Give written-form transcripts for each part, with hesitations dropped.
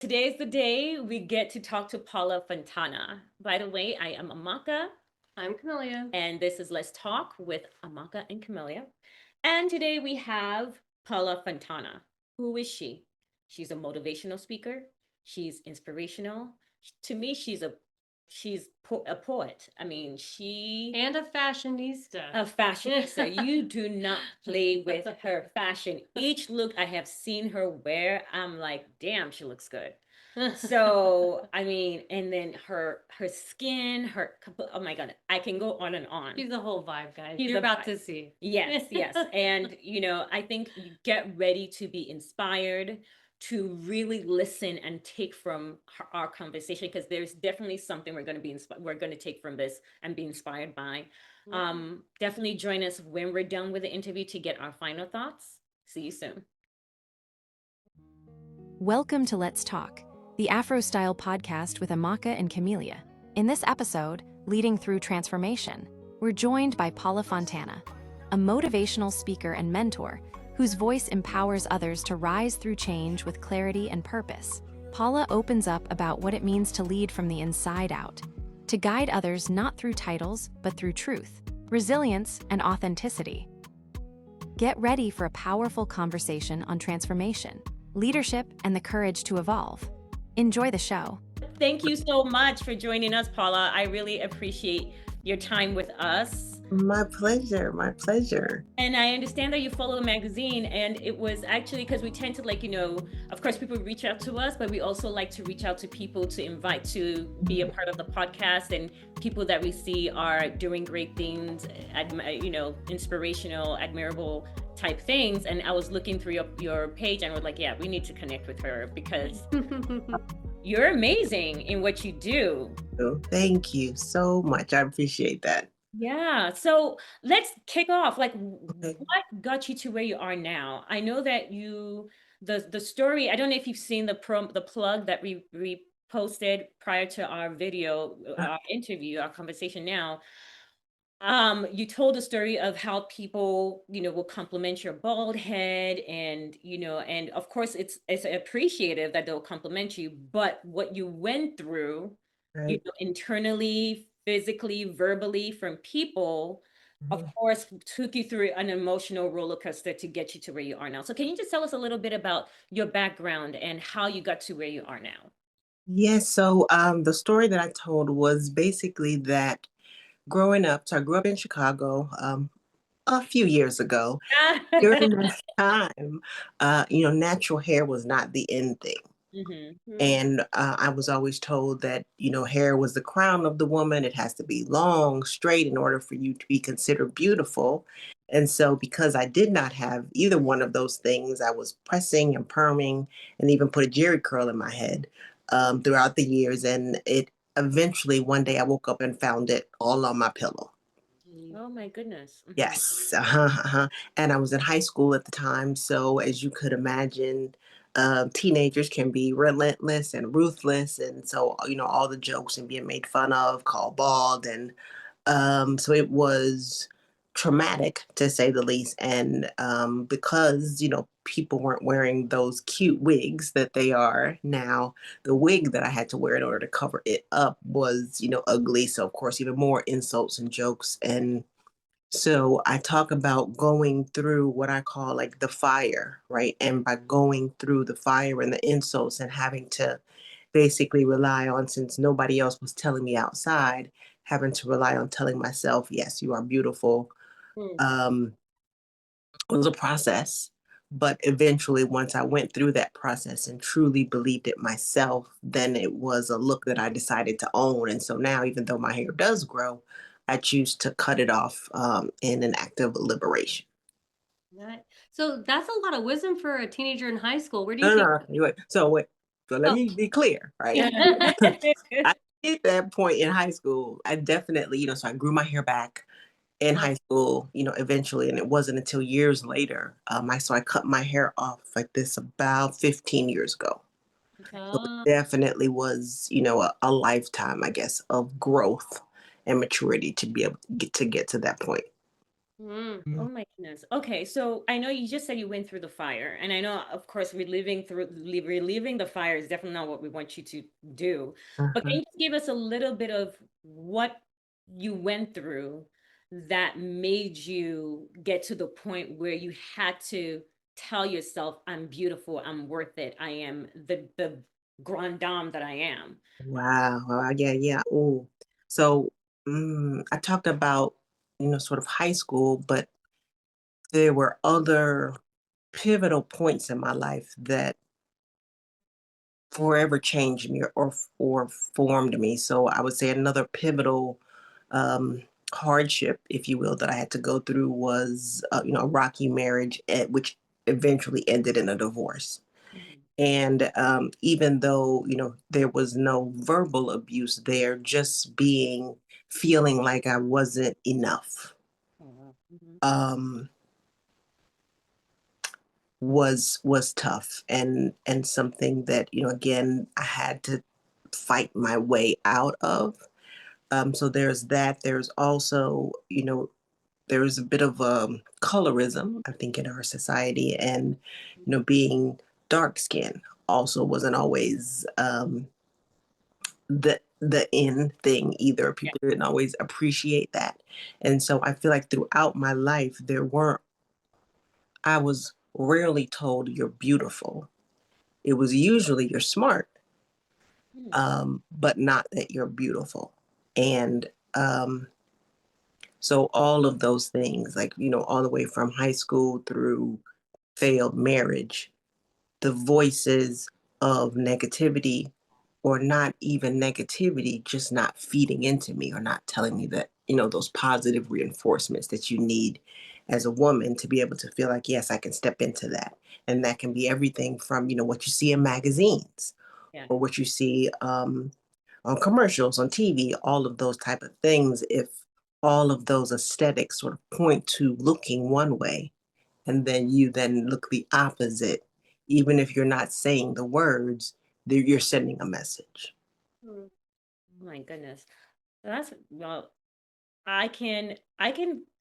Today is the day we get to talk to Paula Fontana. By the way, I am Amaka, I'm Camellia. and this is Let's Talk with Amaka and Camellia. And today we have Paula Fontana. Who is she? She's a motivational speaker. She's inspirational. To me, a poet. I mean, she And a fashionista. a fashionista. You do not play with her fashion. Each look I have seen her wear, I'm like, damn, she looks good. So, I mean, and then her skin, oh my God, I can go on and on. She's the whole vibe, guys. She's You're a about vibe. to see. Yes, yes. And, I think you get ready to be inspired, to really listen and take from our conversation, because there's definitely something we're going to take from this and be inspired by. Definitely join us when we're done with the interview to get our final thoughts. See you soon. Welcome to Let's Talk, the AfroStyle Podcast with Amaka and Camellia. In this episode, Leading Through Transformation, we're joined by Paula Fontana, a motivational speaker and mentor whose voice empowers others to rise through change with clarity and purpose. Paula opens up about what it means to lead from the inside out, to guide others not through titles, but through truth, resilience, and authenticity. Get ready for a powerful conversation on transformation, leadership, and the courage to evolve. Enjoy the show. Thank you so much for joining us, Paula. I really appreciate your time with us. My pleasure. My pleasure. And I understand that you follow the magazine, and it was actually because we tend to, of course, people reach out to us, but we also like to reach out to people to invite to be a part of the podcast, and people that we see are doing great things, inspirational, admirable type things. And I was looking through your page and was like, yeah, we need to connect with her because you're amazing in what you do. Oh, thank you so much. I appreciate that. Yeah. So let's kick off. Like, Okay. what got you to where you are now? I know that the story, I don't know if you've seen the plug that we posted prior to our video, our interview, our conversation now. You told a story of how people, will compliment your bald head, and, and of course it's appreciative that they'll compliment you, but what you went through, Right. internally, physically, verbally from people, of Mhm. course, took you through an emotional roller coaster to get you to where you are now. So can you just tell us a little bit about your background and how you got to where you are now? Yes. So the story that I told was basically that growing up, so I grew up in Chicago a few years ago. During that time, natural hair was not the end thing. Mm-hmm. And I was always told that, hair was the crown of the woman. It has to be long, straight in order for you to be considered beautiful. And so, because I did not have either one of those things, I was pressing and perming and even put a jerry curl in my head throughout the years. And it eventually, one day, I woke up and found it all on my pillow. Oh my goodness. Mhm. Yes, uh-huh. And I was in high school at the time, so as you could imagine, teenagers can be relentless and ruthless, and so all the jokes and being made fun of, called bald, and so it was traumatic to say the least. And because people weren't wearing those cute wigs that they are now, the wig that I had to wear in order to cover it up was ugly. So of course, even more insults and jokes. And so I talk about going through what I call like the fire, right? And by going through the fire and the insults and having to basically rely on, since nobody else was telling me outside, having to rely on telling myself, yes, you are beautiful, Mm. um, was a process. But eventually, once I went through that process and truly believed it myself, then it was a look that I decided to own. And so now, even though my hair does grow, I choose to cut it off in an act of liberation. Right. So that's a lot of wisdom for a teenager in high school. Where do you No, no, think? no. Wait. So wait. So let Oh, me be clear, right? I hit that point in high school. I definitely, so I grew my hair back in high school, eventually, and it wasn't until years later. I cut my hair off like this about 15 years ago. So it oh, definitely was, a lifetime, I guess, of growth and maturity to be able to get to that point. Oh my goodness. Okay, so I know you just said you went through the fire, and I know, of course, reliving the fire is definitely not what we want you to do. But can Mhm. you just give us a little bit of what you went through that made you get to the point where you had to tell yourself, "I'm beautiful, I'm worth it, I am the grande dame that I am." Wow. Yeah, yeah. Oh, so I talked about, sort of high school, but there were other pivotal points in my life that forever changed me or formed me. So I would say another pivotal um, hardship, if you will, that I had to go through was, a rocky marriage, which eventually ended in a divorce. Mhm. And even though, there was no verbal abuse there, just feeling like I wasn't enough Oh, wow. um, was tough, and something that, again, I had to fight my way out of. So there's that. There's also, there's a bit of colorism, I think, in our society, and being dark skinned also wasn't always the in thing either. Yeah. People didn't always appreciate that. And so I feel like throughout my life I was rarely told you're beautiful. It was usually you're smart, Mm. but not that you're beautiful. And so all of those things, like, all the way from high school through failed marriage, the voices of negativity, or not even negativity, just not feeding into me, or not telling me that, those positive reinforcements that you need as a woman to be able to feel like, yes, I can step into that. And that can be everything from, what you see in magazines, Yeah. or what you see on commercials, on TV, all of those type of things. If all of those aesthetics sort of point to looking one way, and then you then look the opposite, even if you're not saying the words, you're sending a message. Oh my goodness. That's well, I can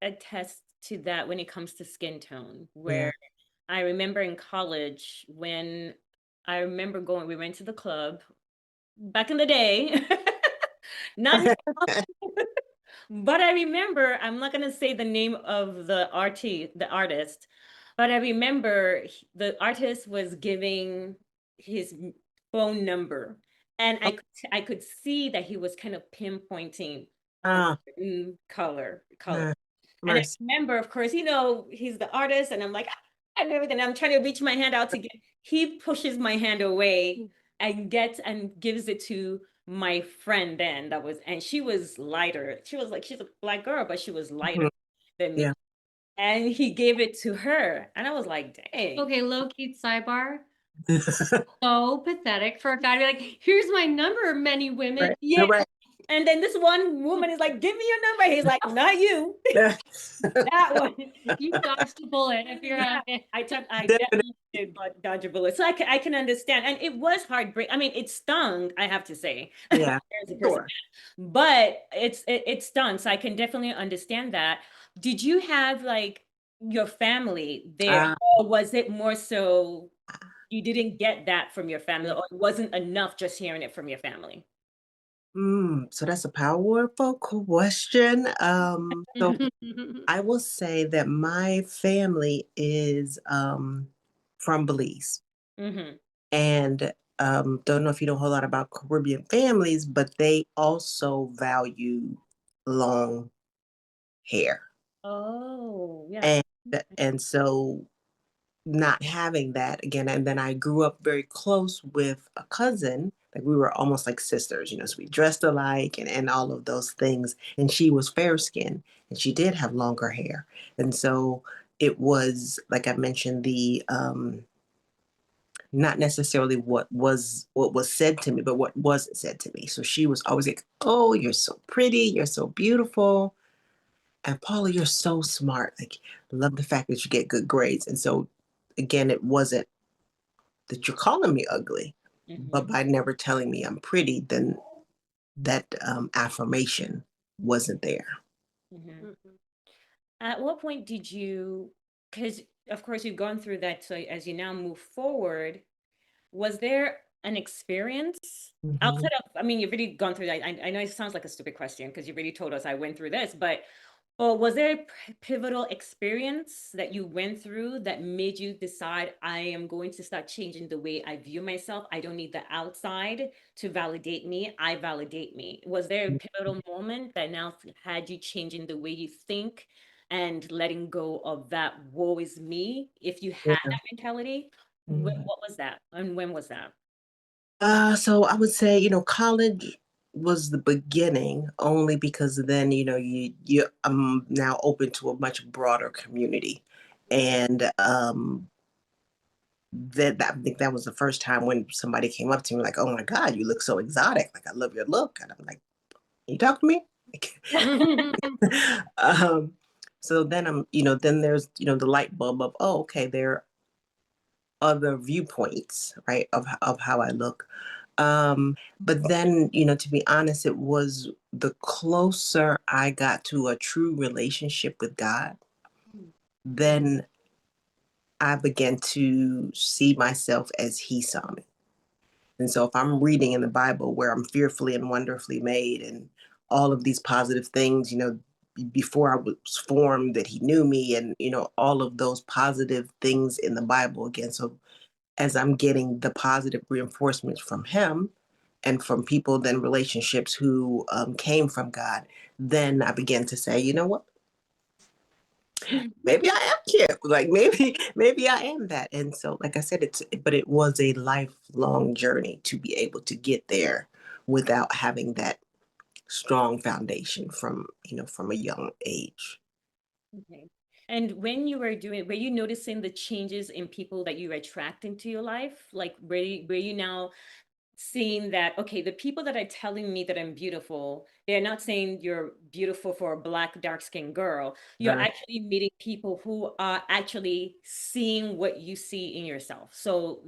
attest to that when it comes to skin tone, Yeah. where I remember in college when I remember we went to the club back in the day. Not now, but I remember, I'm not gonna say the name of the artist, but I remember the artist was giving his phone number, and I could see that he was kind of pinpointing a Ah, certain color. ah, And I mercy. remember, of course, he's the artist, and I'm like, "Ah," and everything. I'm trying to reach my hand out to get. He pushes my hand away and gives it to my friend then and she was lighter. She's a black girl, but she was lighter Mhm. than me. Yeah. And he gave it to her. And I was like, dang. Okay, low key sidebar. So pathetic for a guy to be like, here's my number, many women. Right. Yeah. You're right. And then this one woman is like, give me your number. He's like, not you. Yeah. That one. You dodged a bullet if you're Yeah, having. I Definitely. definitely did dodge a bullet. So I can understand. And it was heartbreak. I mean, it stung, I have to say, Yeah. as a person, Sure. but it stung. So I can definitely understand that. Did you have like your family there, Uh, or was it more so you didn't get that from your family, or it wasn't enough just hearing it from your family? so that's a powerful question. So I will say that my family is from Belize. Mm-hmm. And don't know if you know a whole lot about Caribbean families, but they also value long hair. Oh, yeah. And so not having that again, and then I grew up very close with a cousin. Like, we were almost like sisters, so we dressed alike, and all of those things. And she was fair skinned, and she did have longer hair. And so it was, like I mentioned, the not necessarily what was said to me, but what wasn't said to me. So she was always like, "Oh, you're so pretty, you're so beautiful, and Paula, you're so smart. Like, love the fact that you get good grades." And so, again, it wasn't that you're calling me ugly, Mm-hmm. but by never telling me I'm pretty, then that affirmation wasn't there. Mm-hmm. Mhm. At what point did you, because of course you've gone through that, so as you now move forward, was there an experience Mhm. outside of, I mean, you've already gone through that. I know it sounds like a stupid question because you already told us I went through this, but or was there a pivotal experience that you went through that made you decide I am going to start changing the way I view myself? I don't need the outside to validate me. I validate me. Was there a pivotal moment that now had you changing the way you think and letting go of that woe is me? If you had Yeah. that mentality, Mhm. what was that? And when was that? So I would say, college was the beginning only because then, you I'm now open to a much broader community. And I think that was the first time when somebody came up to me like, "Oh my God, you look so exotic. Like I love your look." And I'm like, "Can you talk to me?" um, so then then there's, the light bulb of, oh, okay, there are other viewpoints, right, of how I look. But then, to be honest, it was the closer I got to a true relationship with God, then I began to see myself as He saw me. And so if I'm reading in the Bible where I'm fearfully and wonderfully made and all of these positive things, before I was formed, that He knew me, and, all of those positive things in the Bible again. So as I'm getting the positive reinforcements from Him and from people, then relationships who came from God, then I began to say, you know what? Maybe I am cute. Like maybe I am that. And so, like I said, but it was a lifelong journey to be able to get there without having that strong foundation from a young age. Okay. And when you were doing, were you noticing the changes in people that you were attracting to your life? Like, were you now seeing that, okay, the people that are telling me that I'm beautiful, they're not saying you're beautiful for a black, dark-skinned girl. You're Uh, actually meeting people who are actually seeing what you see in yourself. So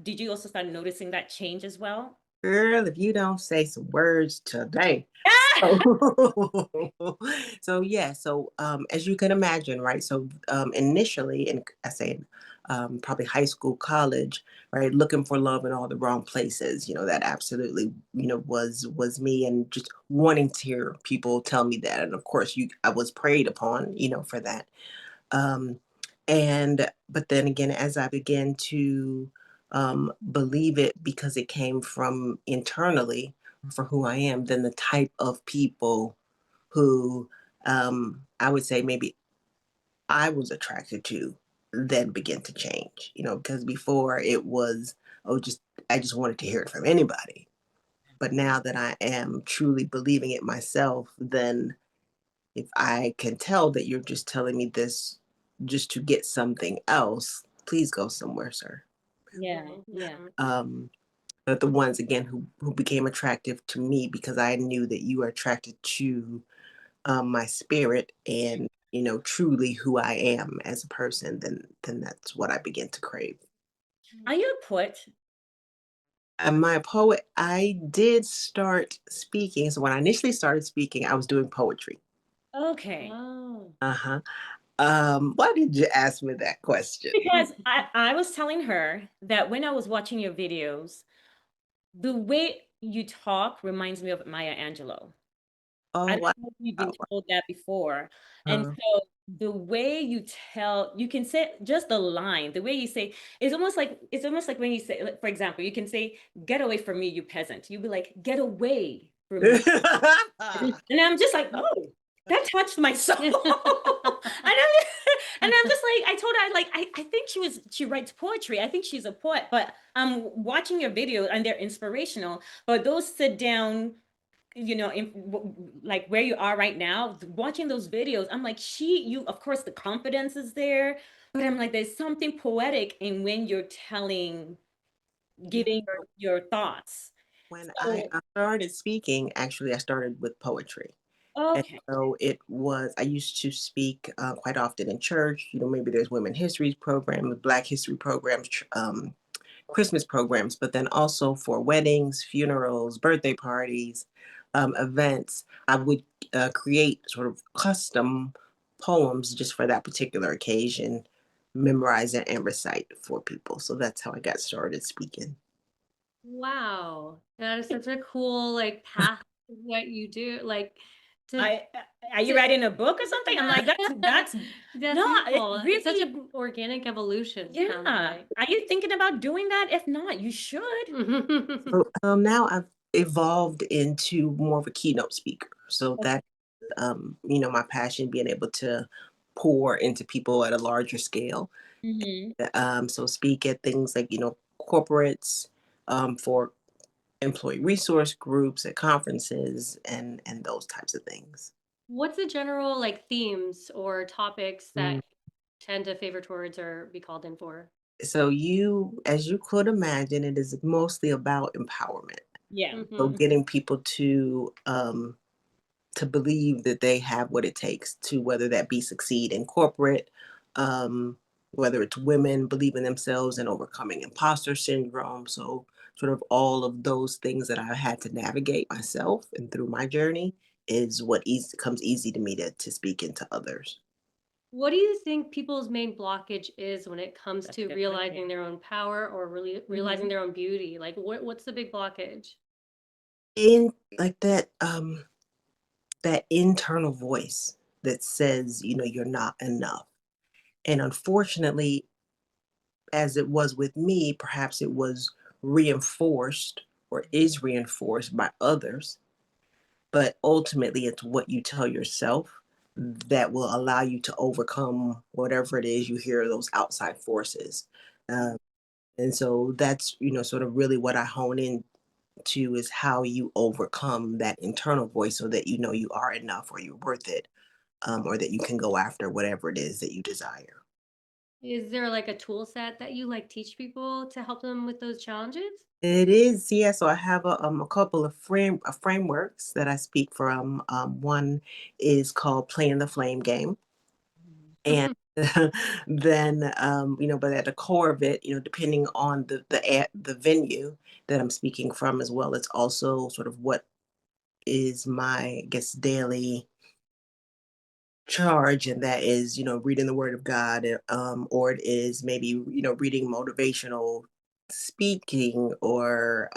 did you also start noticing that change as well? Girl, if you don't say some words today. So, so yeah, so as you can imagine, right? So initially, in I say probably high school, college, right, looking for love in all the wrong places. That absolutely, was me, and just wanting to hear people tell me that, and of course, I was preyed upon, for that. Um, and but then again, as I began to believe it because it came from internally for who I am, then the type of people who I would say maybe I was attracted to then begin to change, because before it was, oh, I just wanted to hear it from anybody. But now that I am truly believing it myself, then if I can tell that you're just telling me this just to get something else, please go somewhere, sir. Yeah, yeah. Um, but the ones again who became attractive to me because I knew that you are attracted to my spirit and truly who I am as a person, then that's what I begin to crave. Are you a poet? Am I a poet? I did start speaking. So when I initially started speaking, I was doing poetry. Okay. Oh. Uh-huh. Why did you ask me that question? Because I was telling her that when I was watching your videos, the way you talk reminds me of Maya Angelou. I Oh, don't wow. know if you've been told that before. And Uh, so the way you tell, you can say just the line, the way you say, it's almost like when you say, like, for example, you can say, "Get away from me, you peasant." You'll be like, "Get away from me." And I'm just like, oh, that touched my soul. And I'm just like, I told her, like, I think she writes poetry. I think she's a poet, but I'm watching your videos and they're inspirational. But those sit down, like where you are right now, watching those videos, I'm like, of course, the confidence is there, but I'm like, there's something poetic in when you're Yeah. giving your thoughts. When I So, started speaking, actually, I started with poetry. And okay. so I used to speak quite often in church. Maybe there's women history programs, Black history programs, Christmas programs, but then also for weddings, funerals, birthday parties, events, I would create sort of custom poems just for that particular occasion, memorize it and recite for people. So that's how I got started speaking. Wow. That is such a cool like path to what you do. Like to I Are you to writing a book or something? I'm like, that's that's no, it beautiful. It's such really, an organic evolution, sounds yeah. Are you thinking about doing that? If not, you should. like. So now I've evolved into more of a keynote speaker. So Okay. that my passion being able to pour into people at a larger scale. Hmm. So speak at things like, corporates, for employee resource groups at conferences and those types of things. What's the general like themes or topics Mm. that you tend to favor towards or be called in for? So as you could imagine, it is mostly about empowerment. Yeah. So Mhm. getting people to believe that they have what it takes to, whether that be succeed in corporate, um, whether it's women believing themselves and overcoming imposter syndrome. So sort of all of those things that I had to navigate myself and through my journey is what comes easy to me to speak into others. What do you think people's main blockage is when it comes That's a to good realizing question. their own power or really realizing Hmm. their own beauty? Like what's the big blockage? In like that internal voice that says, you're not enough. And unfortunately, as it was with me, perhaps it was reinforced or is reinforced by others. But ultimately, it's what you tell yourself that will allow you to overcome whatever it is you hear those outside forces. Um, and so that's, sort of really what I hone in to is how you overcome that internal voice so that you know you are enough or you're worth it, or that you can go after whatever it is that you desire. Is there like a tool set that you like teach people to help them with those challenges? It is, yeah. So I have a couple of frameworks that I speak from. One is called Playing the Flame Game, and then but at the core of it, depending on the venue that I'm speaking from as well, it's also sort of what is my, I guess, daily charge, and that is, reading the word of God, or it is maybe, reading motivational speaking, or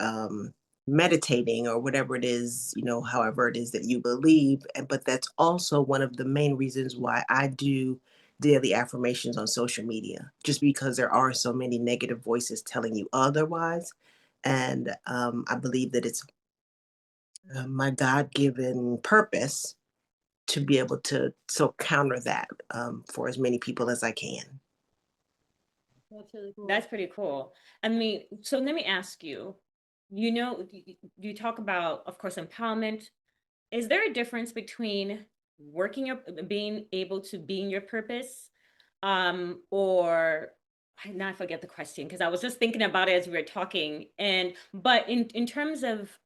meditating, or whatever it is, however it is that you believe. But that's also one of the main reasons why I do daily affirmations on social media, just because there are so many negative voices telling you otherwise. And I believe that it's my God-given purpose to be able to counter that, for as many people as I can. That's really cool. That's pretty cool. I mean, so let me ask you, you talk about, of course, empowerment. Is there a difference between being able to be in your purpose, or now I forget the question because I was just thinking about it as we were talking. But in terms of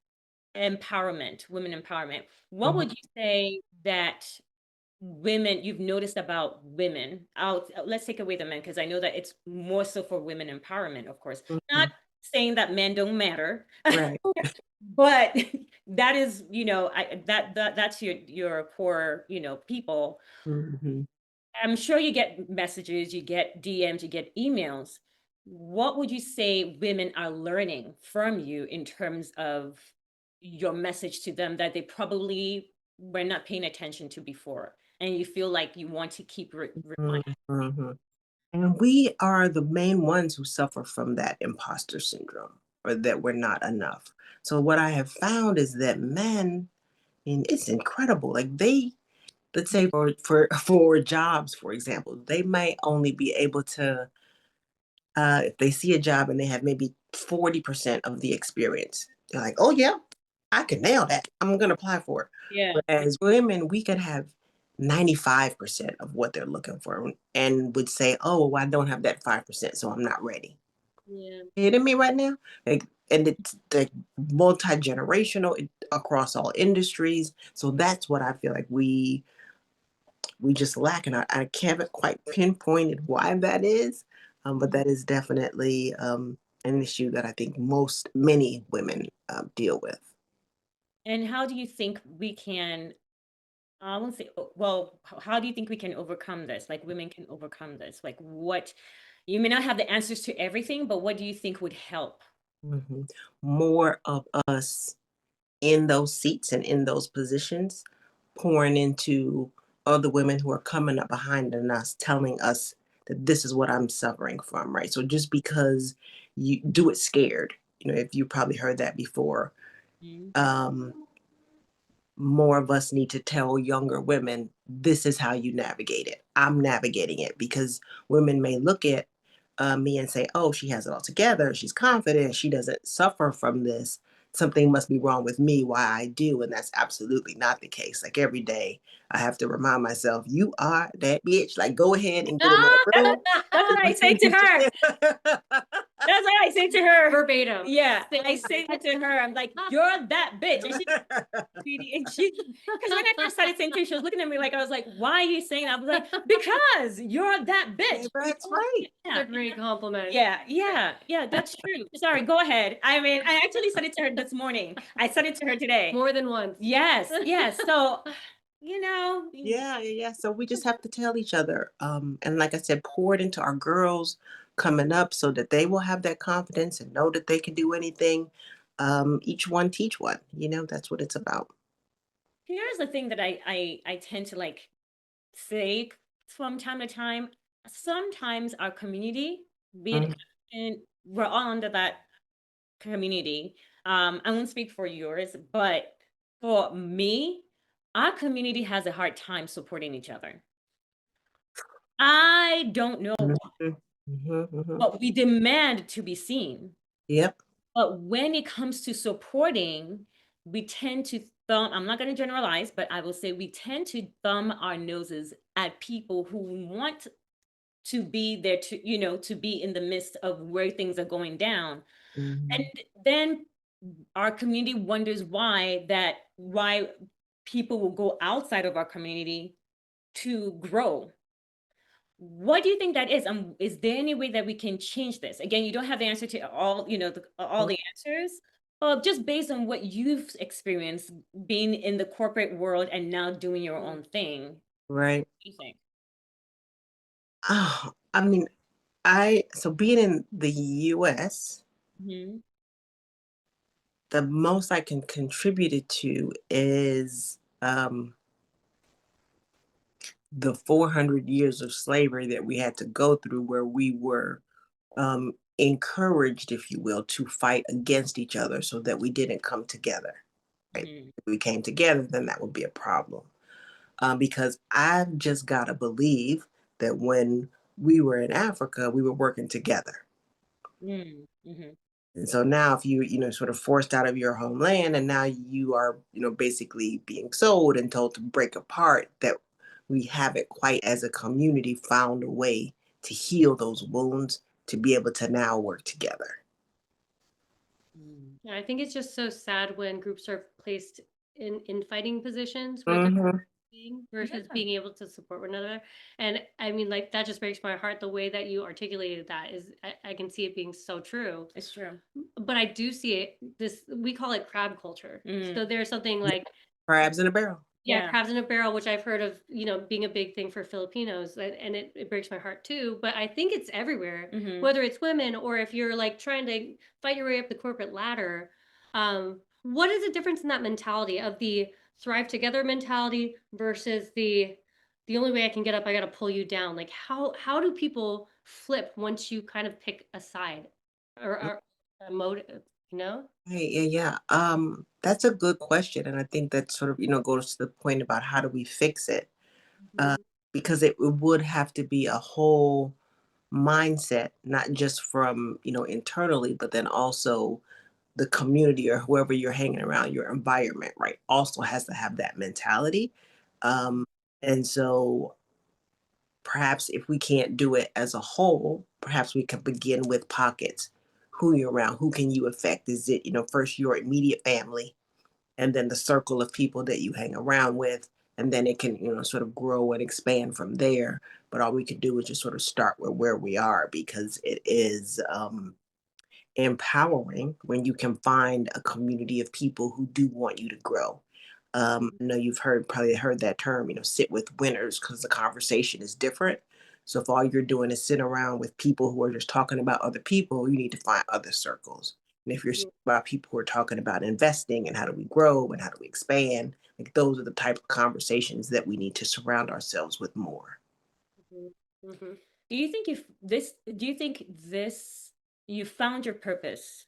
empowerment, women empowerment, what Mhm, would you say that women you've noticed about women out let's take away the men because I know that it's more so for women empowerment, of course, not mhm. saying that men don't matter. Right. But that is, that's your core, people. Mhm. I'm sure you get messages, you get DMs, you get emails. What would you say women are learning from you in terms of your message to them that they probably were not paying attention to before, and you feel like you want to keep reminding? Mhm. And we are the main ones who suffer from that imposter syndrome, or that we're not enough. So what I have found is that men, and it's incredible, like let's say for jobs, for example, they might only be able to, if they see a job and they have maybe 40% of the experience, they're like, oh yeah, I can nail that. I'm gonna apply for it. Yeah. Whereas women, we could have 95% of what they're looking for and would say, oh, well, I don't have that 5%, so I'm not ready. Yeah. You hitting me right now? Like, and it's like multi-generational across all industries. So that's what I feel like we just lack. And I can't quite pinpoint why that is. But that is definitely an issue that I think many women deal with. And how do you think we can I won't say, well, how do you think we can overcome this? Like women can overcome this? Like what, you may not have the answers to everything, but what do you think would help? Mhm. More of us in those seats and in those positions, pouring into other women who are coming up behind us, telling us that this is what I'm suffering from, right? So just because you do it scared, if you probably heard that before, Mm. um, more of us need to tell younger women this is how you navigate it. I'm navigating it because women may look at me and say, oh, she has it all together. She's confident. She doesn't suffer from this. Something must be wrong with me, why I do. And that's absolutely not the case. Like every day, I have to remind myself, you are that bitch. Like go ahead and get in that room. That's what I say to her. That's what I say to her. Verbatim. Yeah, Same I say that to her. I'm like, you're that bitch. And she, sweetie, and she, because when I first started saying to her, she was looking at me like, I was like, why are you saying that? I was like, because you're that bitch. That's right. Yeah, That's a great compliment. yeah, that's true. Sorry, go ahead. I mean, I actually said it to her this morning. I said it to her today. More than once. Yes, yes. So, you know, Yeah. So we just have to tell each other. And like I said, pour it into our girls coming up so that they will have that confidence and know that they can do anything. Each one teach one. That's what it's about. here's the thing that I tend to like say from time to time. Sometimes our community, be it Mhm. and we're all under that community. I won't speak for yours, but for me, our community has a hard time supporting each other. I don't know why, Mhm. Mhm. but we demand to be seen. Yep. But when it comes to supporting, we tend to thumb, I'm not going to generalize, but I will say we tend to thumb our noses at people who want to be there to, to be in the midst of where things are going down. And Mhm. then our community wonders why people will go outside of our community to grow. What do you think that is? Is there any way that we can change this? Again, you don't have the answer to all, all the answers, but just based on what you've experienced being in the corporate world and now doing your own thing, what Right. do you think? Oh, I mean, so being in the US, Mhm. the most I can contribute it to is the 400 years of slavery that we had to go through, where we were encouraged, if you will, to fight against each other so that we didn't come together. Right? Mhm. If we came together, then that would be a problem. Because I've just got to believe that when we were in Africa, we were working together. Mm, mhm. And so now if sort of forced out of your homeland and now you are, basically being sold and told to break apart, that we haven't quite as a community found a way to heal those wounds to be able to now work together. Mm. Yeah, I think it's just so sad when groups are placed in fighting positions where they're Hmm. being versus Yeah. being able to support one another. And I mean, like that just breaks my heart. The way that you articulated that is, I can see it being so true. It's true. But I do see it. This we call it crab culture. Mm. So there's something like Crabs in a barrel. yeah, Yeah. crabs in a barrel, which I've heard of, being a big thing for Filipinos, and it breaks my heart too. But I think it's everywhere, Mhm. whether it's women or if you're like trying to fight your way up the corporate ladder. What is the difference in that mentality of the thrive together mentality versus the only way I can get up, I got to pull you down? Like how do people flip once you kind of pick a side or a motive? You know? Right, yeah. That's a good question. And I think that sort of, goes to the point about how do we fix it? Uh, Mhm. because it would have to be a whole mindset, not just from, internally, but then also the community or whoever you're hanging around, your environment, right, also has to have that mentality. And so perhaps if we can't do it as a whole, perhaps we can begin with pockets. Who you're around, who can you affect? Is it, first your immediate family and then the circle of people that you hang around with? And then it can, sort of grow and expand from there. But all we can do is just sort of start with where we are because it is empowering when you can find a community of people who do want you to grow. I know you've probably heard that term, sit with winners because the conversation is different. So if all you're doing is sitting around with people who are just talking about other people, you need to find other circles. And if you're Mhm, about people who are talking about investing and how do we grow and how do we expand, like those are the type of conversations that we need to surround ourselves with more. mhm, Mhm. Do you think this you found your purpose?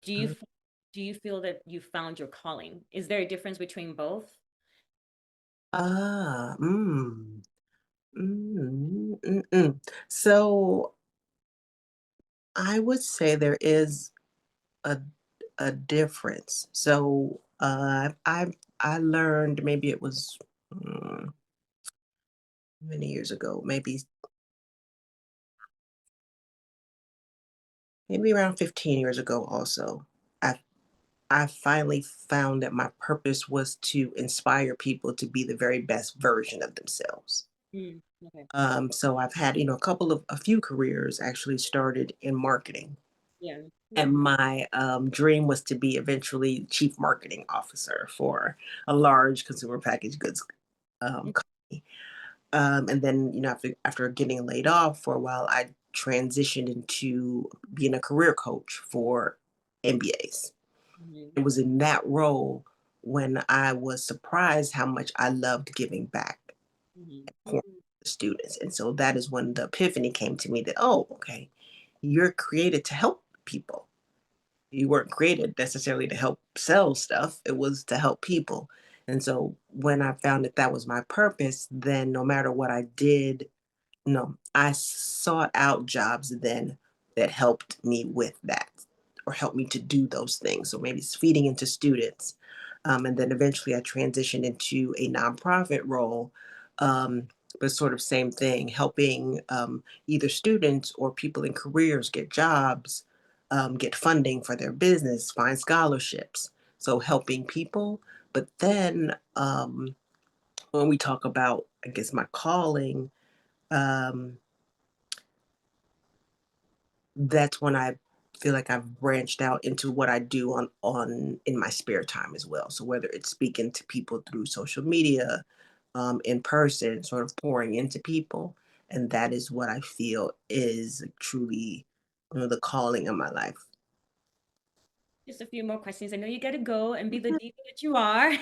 Do you Mhm. f- do you feel that you found your calling? Is there a difference between both? Ah, mm, mm, mm. So I would say there is a difference. So I learned maybe it was many years ago, maybe around 15 years ago also. I I finally found that my purpose was to inspire people to be the very best version of themselves. Okay. So I've had, a few careers actually started in marketing. Yeah. And Yeah. my dream was to be eventually chief marketing officer for a large consumer packaged goods company. And then, after getting laid off for a while, I transitioned into being a career coach for MBAs. Mhm. It was in that role when I was surprised how much I loved giving back Mhm. to the students. And so that is when the epiphany came to me that, oh, okay, you're created to help people. You weren't created necessarily to help sell stuff, it was to help people. And so when I found that that was my purpose, then no matter what I did, no, I sought out jobs then that helped me with that or helped me to do those things. So maybe it's feeding into students. And then eventually I transitioned into a nonprofit role, but sort of same thing, helping either students or people in careers get jobs, get funding for their business, find scholarships. So helping people. But then when we talk about, I guess, my calling, um, that's when I feel like I've branched out into what I do on in my spare time as well. So whether it's speaking to people through social media, in person, sort of pouring into people, and that is what I feel is truly, the calling of my life. Just a few more questions. I know you got to go and be the diva that you are.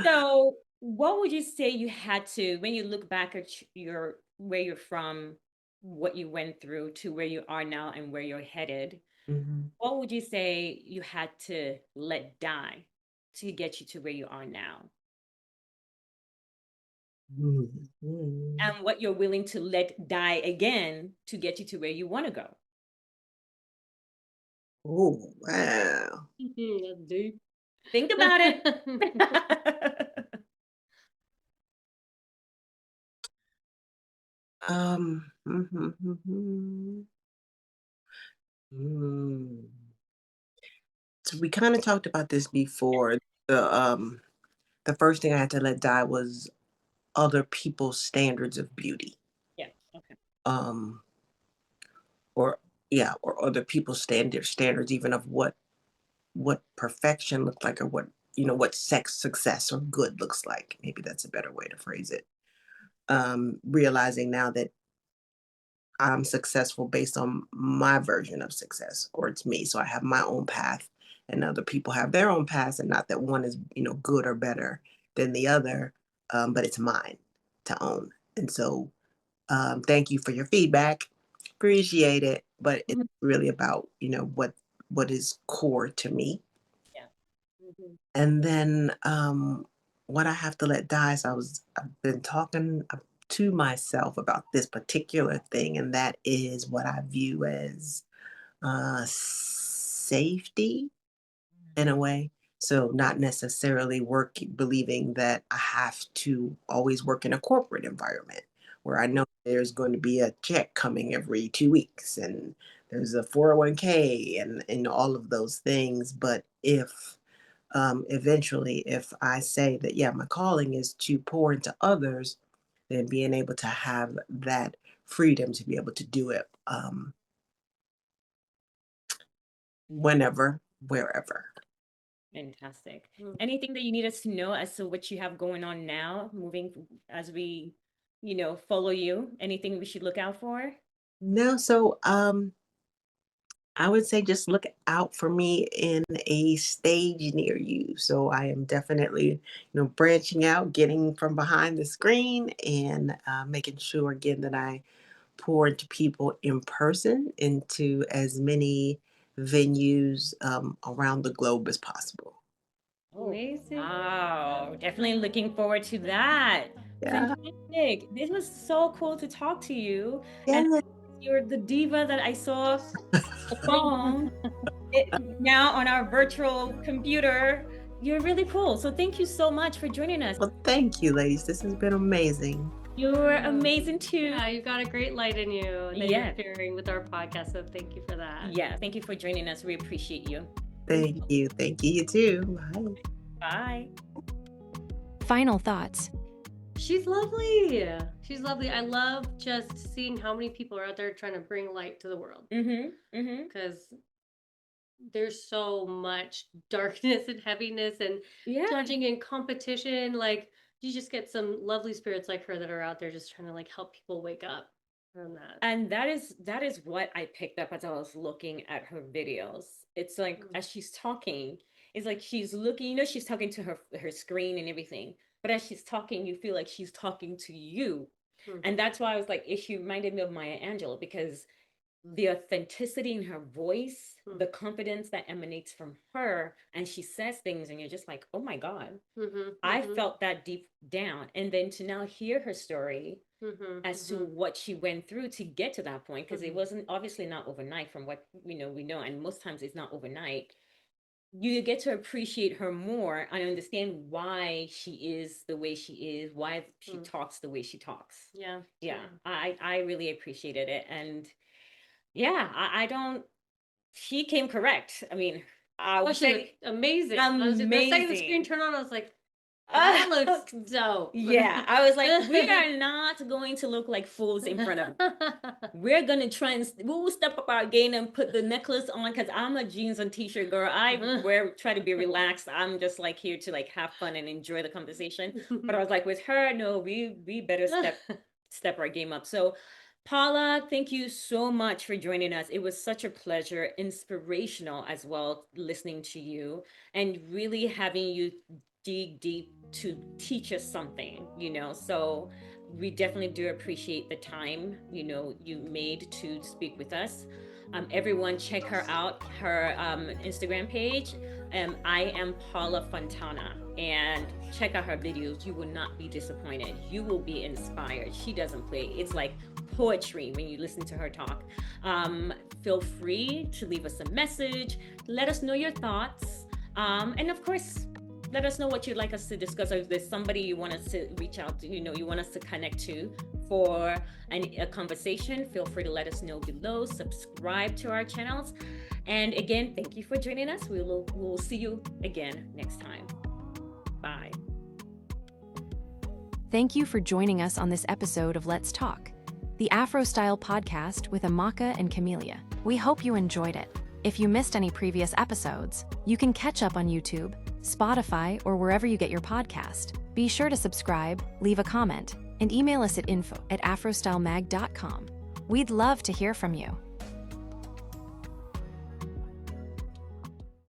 So, what would you say you had to, when you look back at your where you're from, what you went through to where you are now and where you're headed? Mhm. What would you say you had to let die to get you to where you are now? Mhm. And what you're willing to let die again to get you to where you want to go? Oh, wow. mhm, that's deep. Think about it. Mhm, mhm. Mm. So we kind of talked about this before. The first thing I had to let die was other people's standards of beauty. Yeah. Okay. Um, or yeah, or other people's standards even of what perfection looked like or what sex success or good looks like. Maybe that's a better way to phrase it. Realizing now that I'm successful based on my version of success, or it's me. So I have my own path, and other people have their own paths, and not that one is, good or better than the other, but it's mine to own. And so, thank you for your feedback. Appreciate it, but it's Mhm. really about what is core to me. Yeah. Mhm. And then what I have to let die is I've been talking to myself about this particular thing, and that is what I view as safety in a way. So not necessarily believing that I have to always work in a corporate environment where I know there's going to be a check coming every 2 weeks and there's a 401k and all of those things. But if eventually, if I say that, yeah, my calling is to pour into others, then being able to have that freedom to be able to do it whenever, wherever. Fantastic. Mm. Anything that you need us to know as to what you have going on now, moving as we, follow you? Anything we should look out for? No, so I would say just look out for me in a stage near you. So I am definitely, branching out, getting from behind the screen, and making sure again that I pour into people in person, into as many venues around the globe as possible. Oh, Amazing. wow. Definitely looking forward to that. Yeah. Fantastic. This was so cool to talk to you. And Yeah. you're the diva that I saw the phone. Now on our virtual computer. You're really cool. So thank you so much for joining us. Well, thank you, ladies. This has been amazing. You're amazing too. Yeah, you've got a great light in you that Yeah. you're sharing with our podcast. So thank you for that. Yeah. Thank you for joining us. We appreciate you. Thank you. Thank you. You too. Bye. Bye. Final thoughts. She's lovely. She's lovely. I love just seeing how many people are out there trying to bring light to the world, because there's so much darkness and heaviness and Yeah. judging and competition. Like, you just get some lovely spirits like her that are out there just trying to like help people wake up from that. And that is what I picked up as I was looking at her videos. It's like as she's talking, it's like she's looking, she's talking to her screen and everything. But as she's talking, you feel like she's talking to you. And that's why I was like, she reminded me of Maya Angelou, because the authenticity in her voice, the confidence that emanates from her, and she says things and you're just like, oh my God, I felt that deep down. And then to now hear her story as to what she went through to get to that point, because it wasn't obviously not overnight from what we know, and most times it's not overnight. You get to appreciate her more and understand why she is the way she is, why she talks the way she talks. Yeah. I really appreciated it. And yeah, I don't, she came correct. I mean, I Oh, would she say looked amazing. The second the screen amazing. turned on, I was like, that looks dope. Yeah, I was like, we are not going to look like fools in front of her. We're gonna try and we'll step up our game and put the necklace on, because I'm a jeans and t-shirt girl. I try to be relaxed. I'm just like here to like have fun and enjoy the conversation. But I was like, with her, no, we better step our game up. So Paula, thank you so much for joining us. It was such a pleasure, inspirational as well, listening to you and really having you dig deep to teach us something, so we definitely do appreciate the time, you made to speak with us. Everyone check her out, her Instagram page. I am Paula Fontana, and check out her videos. You will not be disappointed. You will be inspired. She doesn't play. It's like poetry when you listen to her talk. Feel free to leave us a message. Let us know your thoughts. And of course, let us know what you'd like us to discuss, or if there's somebody you want us to reach out to, you want us to connect to for a conversation. Feel free to let us know below. Subscribe to our channels. And again, thank you for joining us. We'll see you again next time. Bye. Thank you for joining us on this episode of Let's Talk, the AfroStyle Podcast with Amaka and Camelia. We hope you enjoyed it. If you missed any previous episodes, you can catch up on YouTube, Spotify, or wherever you get your podcast. Be sure to subscribe, leave a comment, and email us at info@afrostylemag.com. We'd love to hear from you.